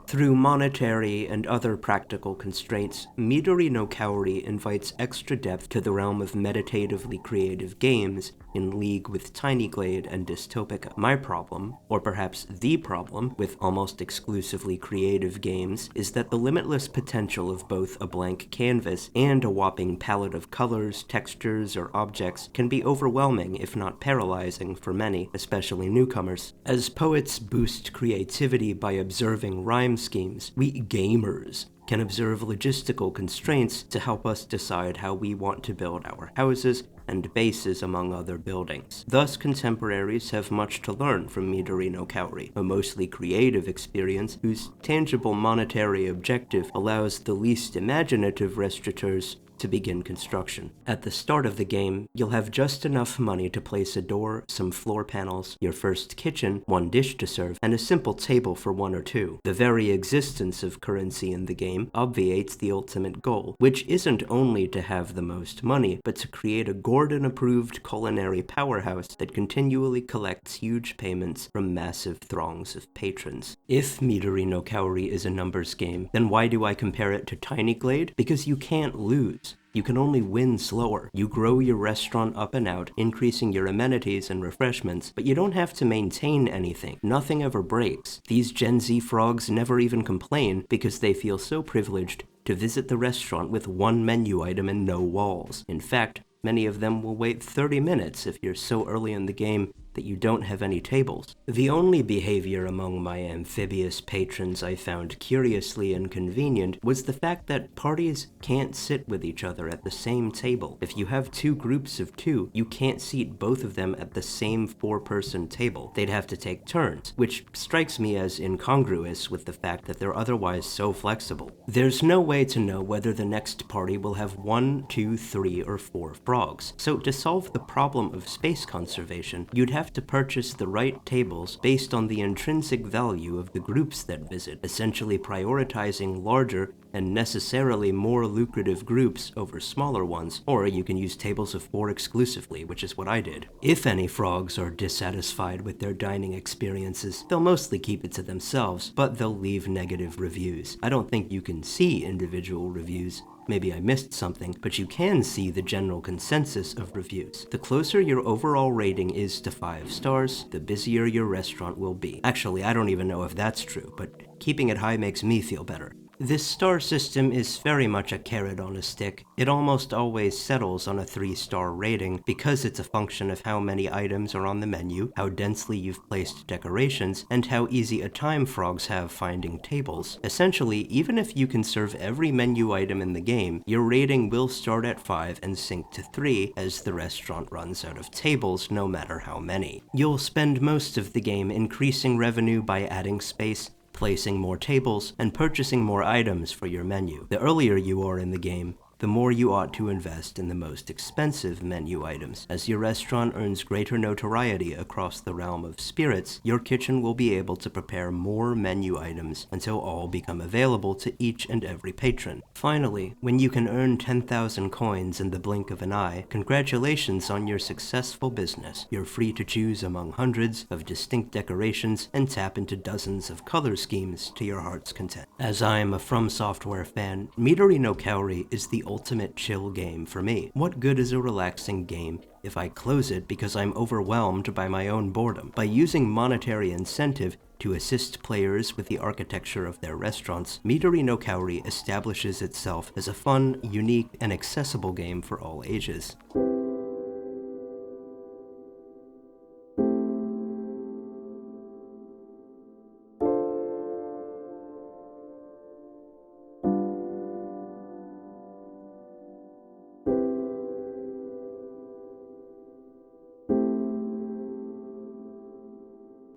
Through monetary and other practical constraints, Midori no Kaori invites extra depth to the realm of meditatively creative games in league with Tinyglade and Dystopica. My problem, or perhaps the problem, with almost exclusively creative games is that the limitless potential of both a blank canvas and a whopping palette of colors, textures, or objects can be overwhelming if not paralyzing for many, especially newcomers. As poets boost creativity by observing rhyme schemes, we gamers can observe logistical constraints to help us decide how we want to build our houses and bases among other buildings. Thus, contemporaries have much to learn from Midori no Kaori, a mostly creative experience whose tangible monetary objective allows the least imaginative restaurateurs to begin construction. At the start of the game, you'll have just enough money to place a door, some floor panels, your first kitchen, one dish to serve, and a simple table for one or two. The very existence of currency in the game obviates the ultimate goal, which isn't only to have the most money, but to create a Gordon-approved culinary powerhouse that continually collects huge payments from massive throngs of patrons. If Midori no Kaori is a numbers game, then why do I compare it to Tinyglade? Because you can't lose. You can only win slower. You grow your restaurant up and out, increasing your amenities and refreshments, but you don't have to maintain anything. Nothing ever breaks. These Gen Z frogs never even complain because they feel so privileged to visit the restaurant with one menu item and no walls. In fact, many of them will wait 30 minutes if you're so early in the game that you don't have any tables. The only behavior among my amphibious patrons I found curiously inconvenient was the fact that parties can't sit with each other at the same table. If you have two groups of two, you can't seat both of them at the same four-person table. They'd have to take turns, which strikes me as incongruous with the fact that they're otherwise so flexible. There's no way to know whether the next party will have 1, 2, 3, or 4 frogs. So to solve the problem of space conservation, you'd have to purchase the right tables based on the intrinsic value of the groups that visit, essentially prioritizing larger and necessarily more lucrative groups over smaller ones, or you can use tables of 4 exclusively, which is what I did. If any frogs are dissatisfied with their dining experiences, they'll mostly keep it to themselves, but they'll leave negative reviews. I don't think you can see individual reviews. Maybe I missed something, but you can see the general consensus of reviews. The closer your overall rating is to 5 stars, the busier your restaurant will be. Actually, I don't even know if that's true, but keeping it high makes me feel better. This star system is very much a carrot on a stick. It almost always settles on a 3-star rating because it's a function of how many items are on the menu, how densely you've placed decorations, and how easy a time frogs have finding tables. Essentially, even if you can serve every menu item in the game, your rating will start at 5 and sink to 3 as the restaurant runs out of tables, no matter how many. You'll spend most of the game increasing revenue by adding space, placing more tables, and purchasing more items for your menu. The earlier you are in the game, the more you ought to invest in the most expensive menu items. As your restaurant earns greater notoriety across the realm of spirits, your kitchen will be able to prepare more menu items until all become available to each and every patron. Finally, when you can earn 10,000 coins in the blink of an eye, congratulations on your successful business. You're free to choose among hundreds of distinct decorations and tap into dozens of color schemes to your heart's content. As I'm a From Software fan, Midori no Kaori is the ultimate chill game for me. What good is a relaxing game if I close it because I'm overwhelmed by my own boredom? By using monetary incentive to assist players with the architecture of their restaurants, Midori no Kaori establishes itself as a fun, unique, and accessible game for all ages.